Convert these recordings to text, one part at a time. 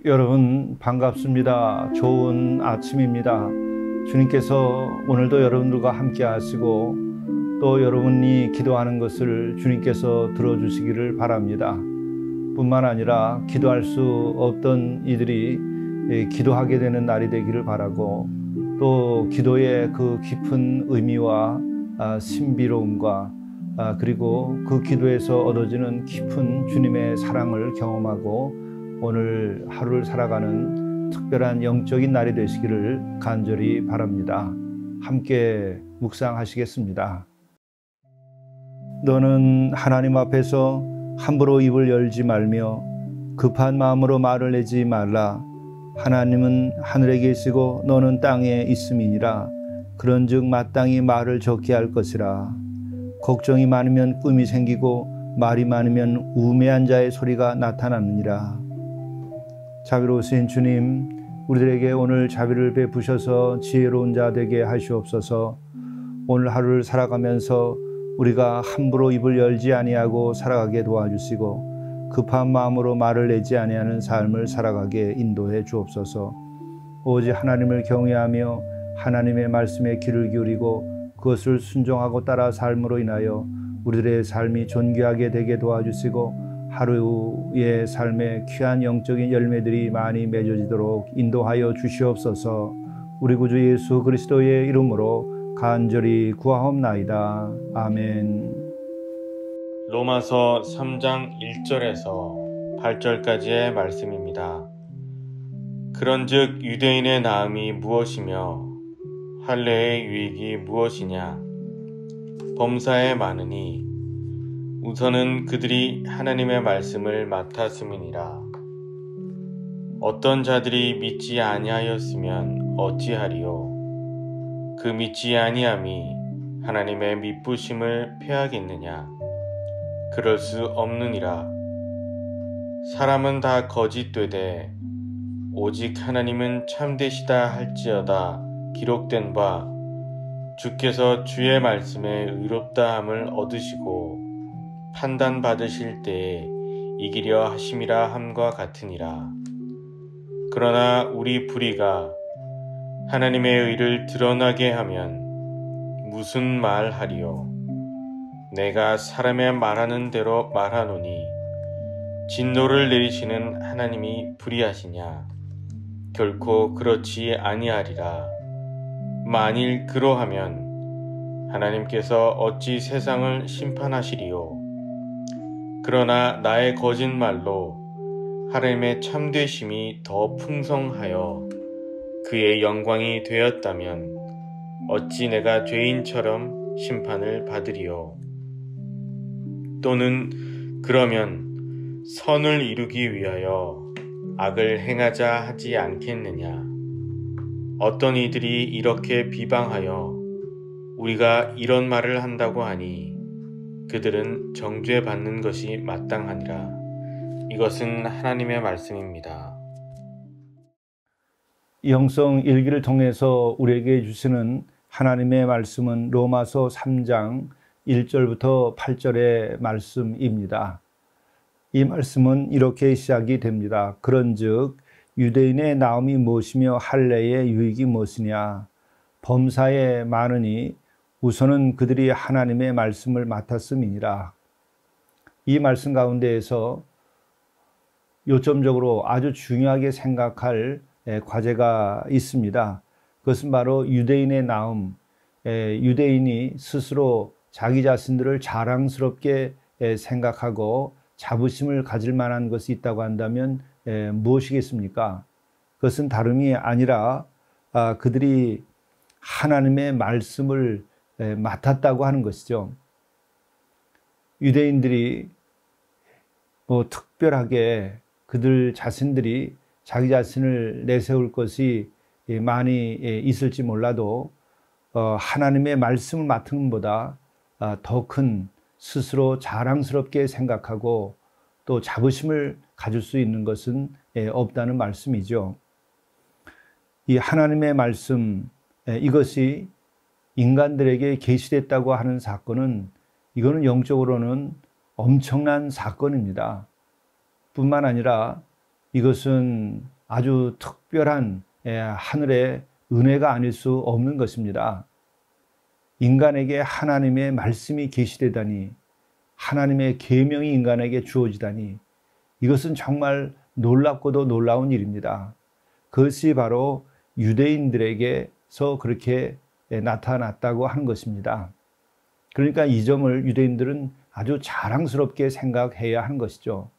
여러분 반갑습니다. 좋은 아침입니다. 주님께서 오늘도 여러분들과 함께 하시고 또 여러분이 기도하는 것을 주님께서 들어주시기를 바랍니다. 뿐만 아니라 기도할 수 없던 이들이 기도하게 되는 날이 되기를 바라고, 또 기도의 그 깊은 의미와 신비로움과 그리고 그 기도에서 얻어지는 깊은 주님의 사랑을 경험하고 오늘 하루를 살아가는 특별한 영적인 날이 되시기를 간절히 바랍니다. 함께 묵상하시겠습니다. 너는 하나님 앞에서 함부로 입을 열지 말며 급한 마음으로 말을 내지 말라. 하나님은 하늘에 계시고 너는 땅에 있음이니라. 그런즉 마땅히 말을 적게 할 것이라. 걱정이 많으면 꿈이 생기고 말이 많으면 우매한 자의 소리가 나타나느니라. 자비로우신 주님, 우리들에게 오늘 자비를 베푸셔서 지혜로운 자 되게 하시옵소서. 오늘 하루를 살아가면서 우리가 함부로 입을 열지 아니하고 살아가게 도와주시고 급한 마음으로 말을 내지 아니하는 삶을 살아가게 인도해 주옵소서. 오직 하나님을 경외하며 하나님의 말씀에 귀를 기울이고 그것을 순종하고 따라 삶으로 인하여 우리들의 삶이 존귀하게 되게 도와주시고 하루의 삶에 귀한 영적인 열매들이 많이 맺어지도록 인도하여 주시옵소서. 우리 구주 예수 그리스도의 이름으로 간절히 구하옵나이다. 아멘. 로마서 3장 1절에서 8절까지의 말씀입니다. 그런즉 유대인의 나음이 무엇이며 할례의 유익이 무엇이냐? 범사에 많으니 우선은 그들이 하나님의 말씀을 맡았음이니라. 어떤 자들이 믿지 아니하였으면 어찌하리요? 그 믿지 아니함이 하나님의 미쁘심을 패하겠느냐? 그럴 수 없느니라. 사람은 다 거짓되되 오직 하나님은 참되시다 할지어다 기록된 바 주께서 주의 말씀에 의롭다함을 얻으시고 판단받으실 때에 이기려 하심이라 함과 같으니라. 그러나 우리 불의가 하나님의 의를 드러나게 하면 무슨 말하리요? 내가 사람의 말하는 대로 말하노니 진노를 내리시는 하나님이 불의하시냐? 결코 그렇지 아니하리라. 만일 그러하면 하나님께서 어찌 세상을 심판하시리요? 그러나 나의 거짓말로 하나님의 참되심이 더 풍성하여 그의 영광이 되었다면 어찌 내가 죄인처럼 심판을 받으리요? 또는 그러면 선을 이루기 위하여 악을 행하자 하지 않겠느냐? 어떤 이들이 이렇게 비방하여 우리가 이런 말을 한다고 하니 그들은 정죄받는 것이 마땅하니라. 이것은 하나님의 말씀입니다. 영성 일기를 통해서 우리에게 주시는 하나님의 말씀은 로마서 3장 1절부터 8절의 말씀입니다. 이 말씀은 이렇게 시작이 됩니다. 그런즉 유대인의 나음이 무엇이며 할례의 유익이 무엇이냐? 범사에 많으니 우선은 그들이 하나님의 말씀을 맡았음이니라. 이 말씀 가운데에서 요점적으로 아주 중요하게 생각할 과제가 있습니다. 그것은 바로 유대인의 나음, 유대인이 스스로 자기 자신들을 자랑스럽게 생각하고 자부심을 가질 만한 것이 있다고 한다면 무엇이겠습니까? 그것은 다름이 아니라 그들이 하나님의 말씀을 맡았다고 하는 것이죠. 유대인들이 특별하게 그들 자신들이 자기 자신을 내세울 것이 많이 있을지 몰라도 하나님의 말씀을 맡은 것보다 더 큰 스스로 자랑스럽게 생각하고 또 자부심을 가질 수 있는 것은 없다는 말씀이죠. 이 하나님의 말씀, 이것이 인간들에게 계시됐다고 하는 사건은, 이거는 영적으로는 엄청난 사건입니다. 뿐만 아니라 이것은 아주 특별한 하늘의 은혜가 아닐 수 없는 것입니다. 인간에게 하나님의 말씀이 계시되다니, 하나님의 계명이 인간에게 주어지다니, 이것은 정말 놀랍고도 놀라운 일입니다. 그것이 바로 유대인들에게서 그렇게 나타났다고 하는 것입니다. 그러니까 이 점을 유대인들은 아주 자랑스럽게 생각해야 하는 것이죠.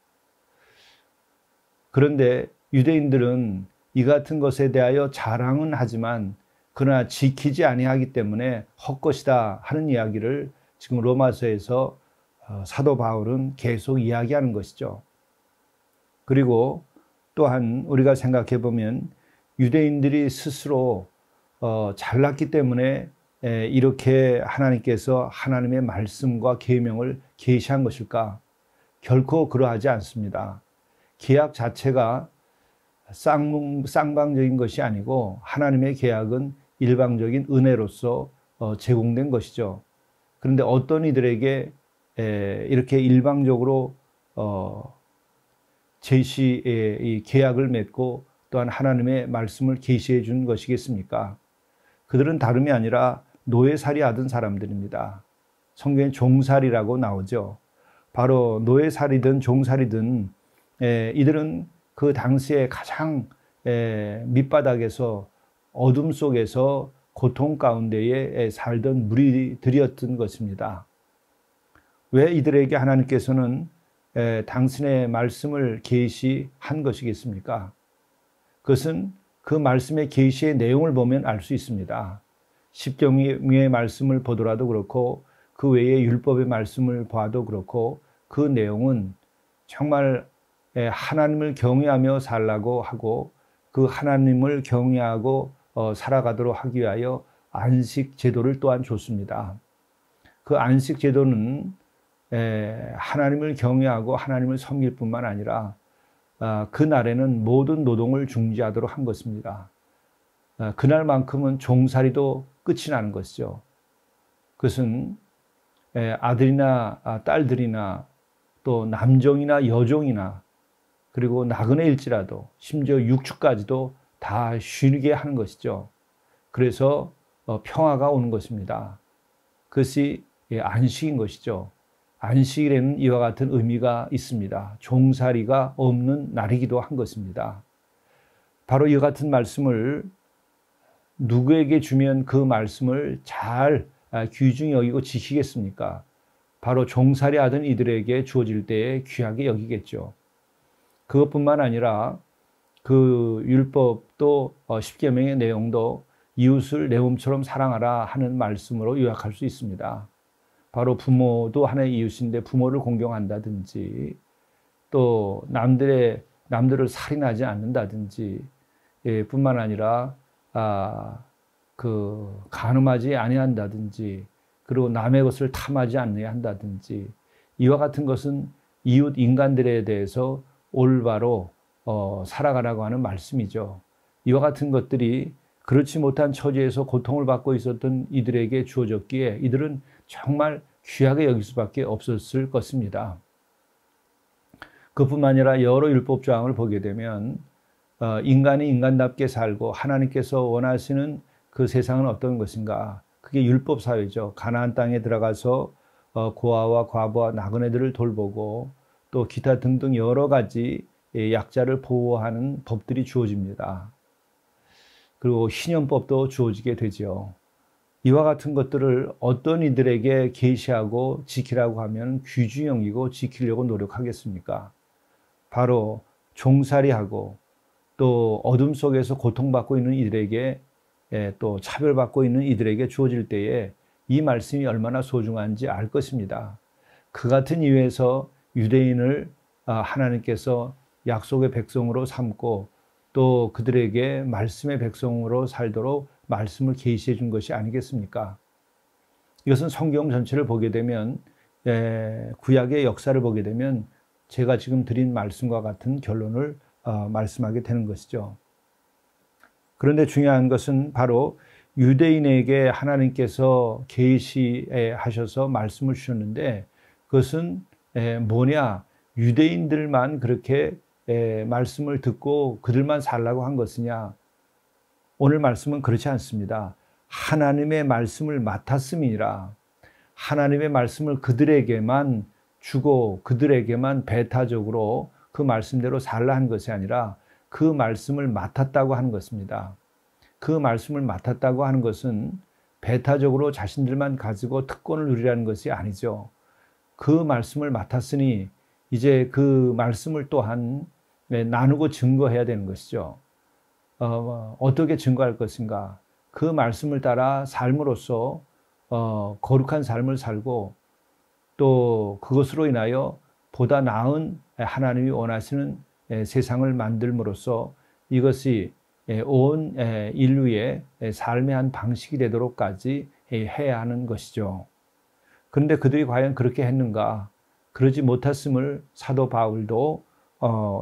그런데 유대인들은 이 같은 것에 대하여 자랑은 하지만 그러나 지키지 아니하기 때문에 헛것이다 하는 이야기를 지금 로마서에서 사도 바울은 계속 이야기하는 것이죠. 그리고 또한 우리가 생각해 보면 유대인들이 스스로 잘났기 때문에 이렇게 하나님께서 하나님의 말씀과 계명을 계시한 것일까? 결코 그러하지 않습니다. 계약 자체가 쌍방적인 것이 아니고 하나님의 계약은 일방적인 은혜로서 제공된 것이죠. 그런데 어떤 이들에게 이렇게 일방적으로 이 계약을 맺고 또한 하나님의 말씀을 계시해 준 것이겠습니까? 그들은 다름이 아니라 노예살이 하던 사람들입니다. 성경에 종살이라고 나오죠. 바로 노예살이든 종살이든 이들은 그 당시에 가장 밑바닥에서 어둠 속에서 고통 가운데에 살던 무리들이었던 것입니다. 왜 이들에게 하나님께서는 당신의 말씀을 계시한 것이겠습니까? 그것은 그 말씀의 계시의 내용을 보면 알 수 있습니다. 십계명의 말씀을 보더라도 그렇고 그 외에 율법의 말씀을 봐도 그렇고 그 내용은 정말 하나님을 경외하며 살라고 하고 그 하나님을 경외하고 살아가도록 하기 위하여 안식 제도를 또한 줬습니다. 그 안식 제도는 하나님을 경외하고 하나님을 섬길 뿐만 아니라 그날에는 모든 노동을 중지하도록 한 것입니다. 그날만큼은 종살이도 끝이 나는 것이죠. 그것은 아들이나 딸들이나 또 남종이나 여종이나 그리고 나그네일지라도 심지어 육축까지도 다 쉬게 하는 것이죠. 그래서 평화가 오는 것입니다. 그것이 안식인 것이죠. 안식일에는 이와 같은 의미가 있습니다. 종살이가 없는 날이기도 한 것입니다. 바로 이와 같은 말씀을 누구에게 주면 그 말씀을 잘 귀중히 여기고 지키겠습니까? 바로 종살이 하던 이들에게 주어질 때에 귀하게 여기겠죠. 그것뿐만 아니라 그 율법도 십계명의 내용도 이웃을 내 몸처럼 사랑하라 하는 말씀으로 요약할 수 있습니다. 바로 부모도 하나의 이웃인데 부모를 공경한다든지 또 남들을 살인하지 않는다든지 뿐만 아니라 간음하지 아니한다든지 그리고 남의 것을 탐하지 않게 한다든지 이와 같은 것은 이웃 인간들에 대해서 올바로 살아가라고 하는 말씀이죠. 이와 같은 것들이 그렇지 못한 처지에서 고통을 받고 있었던 이들에게 주어졌기에 이들은 정말 귀하게 여길 수밖에 없었을 것입니다. 그뿐만 아니라 여러 율법 조항을 보게 되면 인간이 인간답게 살고 하나님께서 원하시는 그 세상은 어떤 것인가? 그게 율법 사회죠. 가나안 땅에 들어가서 고아와 과부와 나그네들을 돌보고 또 기타 등등 여러 가지 약자를 보호하는 법들이 주어집니다. 그리고 희년법도 주어지게 되죠. 이와 같은 것들을 어떤 이들에게 계시하고 지키라고 하면 귀중히 여기고 지키려고 노력하겠습니까? 바로 종살이하고 또 어둠 속에서 고통받고 있는 이들에게 또 차별받고 있는 이들에게 주어질 때에 이 말씀이 얼마나 소중한지 알 것입니다. 그 같은 이유에서 유대인을 하나님께서 약속의 백성으로 삼고 또 그들에게 말씀의 백성으로 살도록 말씀을 계시해 준 것이 아니겠습니까? 이것은 성경 전체를 보게 되면 구약의 역사를 보게 되면 제가 지금 드린 말씀과 같은 결론을 말씀하게 되는 것이죠. 그런데 중요한 것은 바로 유대인에게 하나님께서 계시하셔서 말씀을 주셨는데 그것은 뭐냐? 유대인들만 그렇게 말씀을 듣고 그들만 살라고 한 것이냐? 오늘 말씀은 그렇지 않습니다. 하나님의 말씀을 맡았음이니라. 하나님의 말씀을 그들에게만 주고 그들에게만 배타적으로 그 말씀대로 살라 한 것이 아니라 그 말씀을 맡았다고 하는 것입니다. 그 말씀을 맡았다고 하는 것은 배타적으로 자신들만 가지고 특권을 누리라는 것이 아니죠. 그 말씀을 맡았으니 이제 그 말씀을 또한 나누고 증거해야 되는 것이죠. 어떻게 증거할 것인가? 그 말씀을 따라 삶으로써 거룩한 삶을 살고 또 그것으로 인하여 보다 나은 하나님이 원하시는 세상을 만들므로써 이것이 온 인류의 삶의 한 방식이 되도록까지 해야 하는 것이죠. 그런데 그들이 과연 그렇게 했는가? 그러지 못했음을 사도 바울도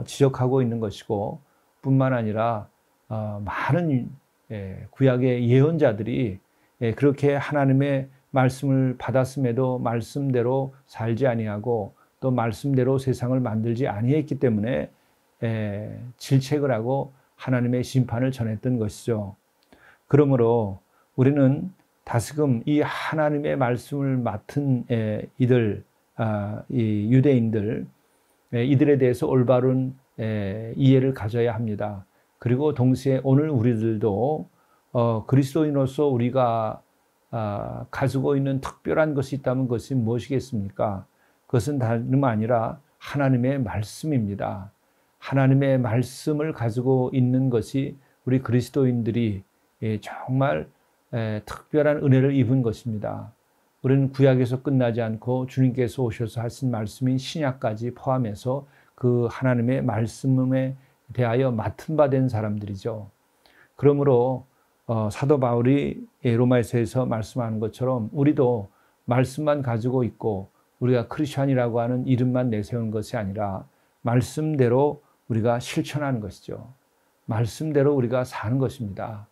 지적하고 있는 것이고 뿐만 아니라 많은 구약의 예언자들이 그렇게 하나님의 말씀을 받았음에도 말씀대로 살지 아니하고 또 말씀대로 세상을 만들지 아니했기 때문에 질책을 하고 하나님의 심판을 전했던 것이죠. 그러므로 우리는 다시금 이 하나님의 말씀을 맡은 이들, 이 유대인들, 이들에 대해서 올바른 이해를 가져야 합니다. 그리고 동시에 오늘 우리들도 그리스도인으로서 우리가 가지고 있는 특별한 것이 있다면 그것이 무엇이겠습니까? 그것은 다름 아니라 하나님의 말씀입니다. 하나님의 말씀을 가지고 있는 것이 우리 그리스도인들이 정말 특별한 은혜를 입은 것입니다. 우리는 구약에서 끝나지 않고 주님께서 오셔서 하신 말씀인 신약까지 포함해서 그 하나님의 말씀에 대하여 맡은 바 된 사람들이죠. 그러므로 사도 바울이 로마서에서 말씀하는 것처럼 우리도 말씀만 가지고 있고 우리가 크리스천이라고 하는 이름만 내세우는 것이 아니라 말씀대로 우리가 실천하는 것이죠. 말씀대로 우리가 사는 것입니다.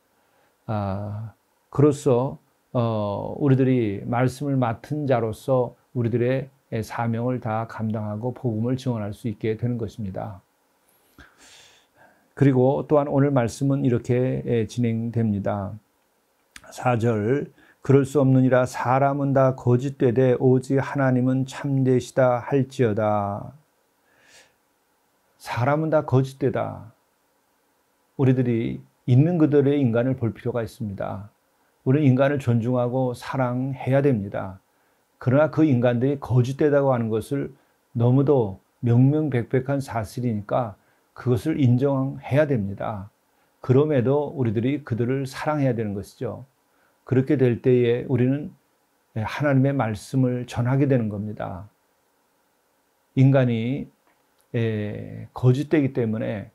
그로써 우리들이 말씀을 맡은 자로서 우리들의 사명을 다 감당하고 복음을 증언할 수 있게 되는 것입니다. 그리고 또한 오늘 말씀은 이렇게 진행됩니다. 4절 그럴 수 없느니라 사람은 다 거짓되되 오직 하나님은 참되시다 할지어다. 사람은 다 거짓되다. 우리들이 있는 그대로의 인간을 볼 필요가 있습니다. 우리는 인간을 존중하고 사랑해야 됩니다. 그러나 그 인간들이 거짓되다고 하는 것을 너무도 명명백백한 사실이니까 그것을 인정해야 됩니다. 그럼에도 우리들이 그들을 사랑해야 되는 것이죠. 그렇게 될 때에 우리는 하나님의 말씀을 전하게 되는 겁니다. 인간이 거짓되기 때문에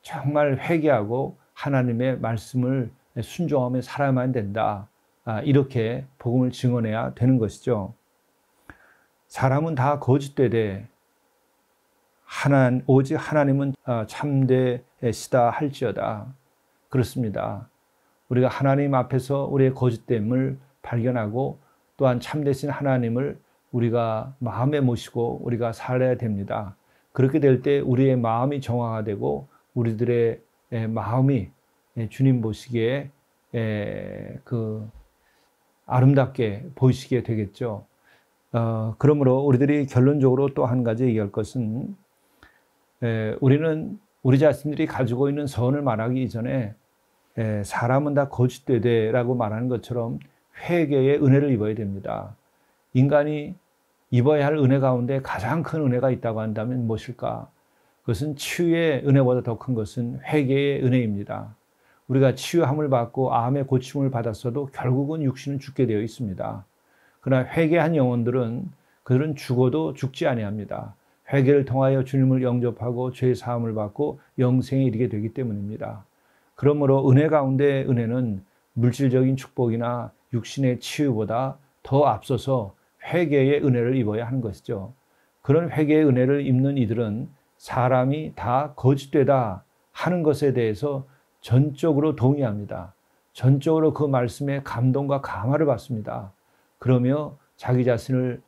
정말 회개하고 하나님의 말씀을 순종하며 살아야만 된다. 이렇게 복음을 증언해야 되는 것이죠. 사람은 다 거짓되되 오직 하나님은 참되시다 할지어다. 그렇습니다. 우리가 하나님 앞에서 우리의 거짓됨을 발견하고 또한 참되신 하나님을 우리가 마음에 모시고 우리가 살아야 됩니다. 그렇게 될 때 우리의 마음이 정화되고 우리들의 마음이 주님 보시기에 그 아름답게 보이시게 되겠죠. 그러므로 우리들이 결론적으로 또 한 가지 얘기할 것은 우리는 우리 자신들이 가지고 있는 선을 말하기 이전에 사람은 다 거짓되되라고 말하는 것처럼 회개의 은혜를 입어야 됩니다. 인간이 입어야 할 은혜 가운데 가장 큰 은혜가 있다고 한다면 무엇일까? 그것은 치유의 은혜보다 더 큰 것은 회개의 은혜입니다. 우리가 치유함을 받고 암의 고침을 받았어도 결국은 육신은 죽게 되어 있습니다. 그러나 회개한 영혼들은 그들은 죽어도 죽지 아니합니다. 회개를 통하여 주님을 영접하고 죄 사함을 받고 영생에 이르게 되기 때문입니다. 그러므로 은혜 가운데 은혜는 물질적인 축복이나 육신의 치유보다 더 앞서서 회개의 은혜를 입어야 하는 것이죠. 그런 회개의 은혜를 입는 이들은 사람이 다 거짓되다 하는 것에 대해서 전적으로 동의합니다. 전적으로 그 말씀에 감동과 감화를 받습니다. 그러며 자기 자신을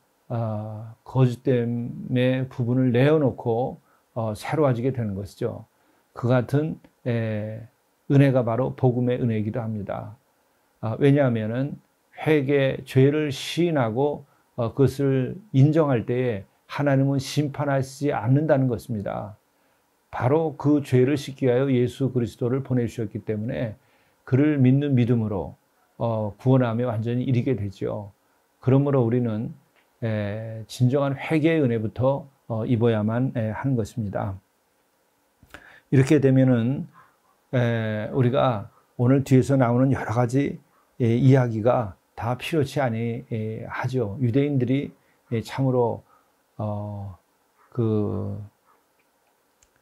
거짓됨의 부분을 내어놓고 새로워지게 되는 것이죠. 그 같은 은혜가 바로 복음의 은혜이기도 합니다. 왜냐하면 회개, 죄를 시인하고 그것을 인정할 때에 하나님은 심판하시지 않는다는 것입니다. 바로 그 죄를 씻기 위하여 예수 그리스도를 보내주셨기 때문에 그를 믿는 믿음으로 구원함에 완전히 이르게 되죠. 그러므로 우리는 진정한 회개의 은혜부터 입어야만 하는 것입니다. 이렇게 되면은 우리가 오늘 뒤에서 나오는 여러 가지 이야기가 다 필요치 아니하죠. 유대인들이 참으로 그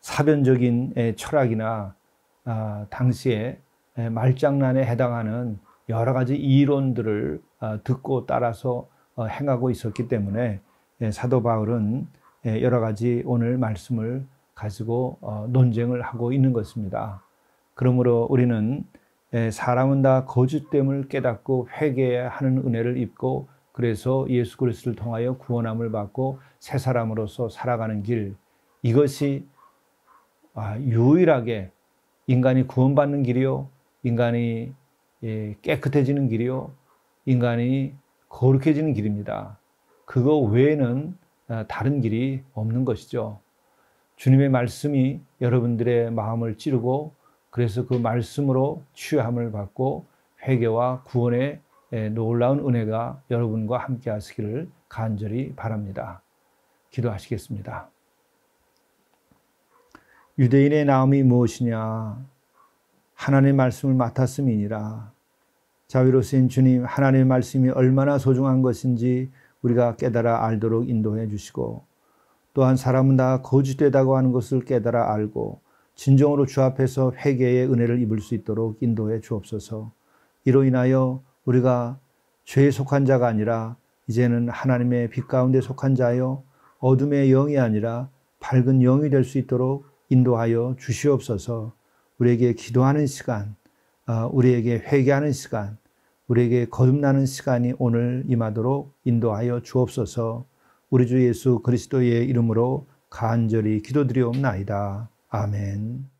사변적인 철학이나 당시에 말장난에 해당하는 여러 가지 이론들을 듣고 따라서 행하고 있었기 때문에 사도 바울은 여러 가지 오늘 말씀을 가지고 논쟁을 하고 있는 것입니다. 그러므로 우리는 사람은 다 거짓됨을 깨닫고 회개하는 은혜를 입고 그래서 예수 그리스도를 통하여 구원함을 받고 새 사람으로서 살아가는 길, 이것이 유일하게 인간이 구원받는 길이요, 인간이 깨끗해지는 길이요, 인간이 거룩해지는 길입니다. 그거 외에는 다른 길이 없는 것이죠. 주님의 말씀이 여러분들의 마음을 찌르고 그래서 그 말씀으로 치유함을 받고 회개와 구원의 놀라운 은혜가 여러분과 함께 하시기를 간절히 바랍니다. 기도하시겠습니다. 유대인의 나음이 무엇이냐? 하나님의 말씀을 맡았음이니라. 자비로우신 주님, 하나님의 말씀이 얼마나 소중한 것인지 우리가 깨달아 알도록 인도해 주시고 또한 사람은 다 거짓되다고 하는 것을 깨달아 알고 진정으로 주 앞에서 회개의 은혜를 입을 수 있도록 인도해 주옵소서. 이로 인하여 우리가 죄에 속한 자가 아니라 이제는 하나님의 빛 가운데 속한 자요 어둠의 영이 아니라 밝은 영이 될 수 있도록 인도하여 주시옵소서. 우리에게 기도하는 시간, 우리에게 회개하는 시간, 우리에게 거듭나는 시간이 오늘 임하도록 인도하여 주옵소서. 우리 주 예수 그리스도의 이름으로 간절히 기도드리옵나이다. 아멘.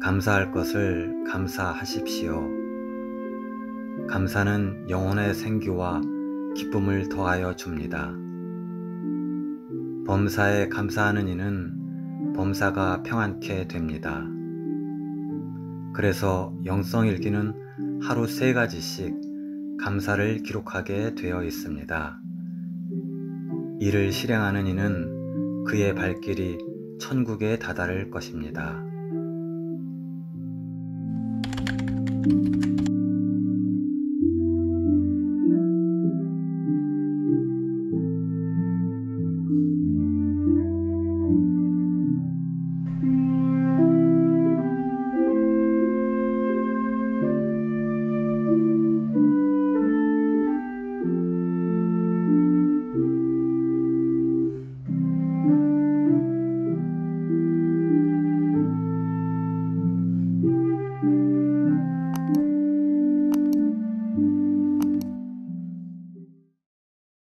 감사할 것을 감사하십시오. 감사는 영혼의 생기와 기쁨을 더하여 줍니다. 범사에 감사하는 이는 범사가 평안케 됩니다. 그래서 영성일기는 하루 3가지씩 감사를 기록하게 되어 있습니다. 이를 실행하는 이는 그의 발길이 천국에 다다를 것입니다.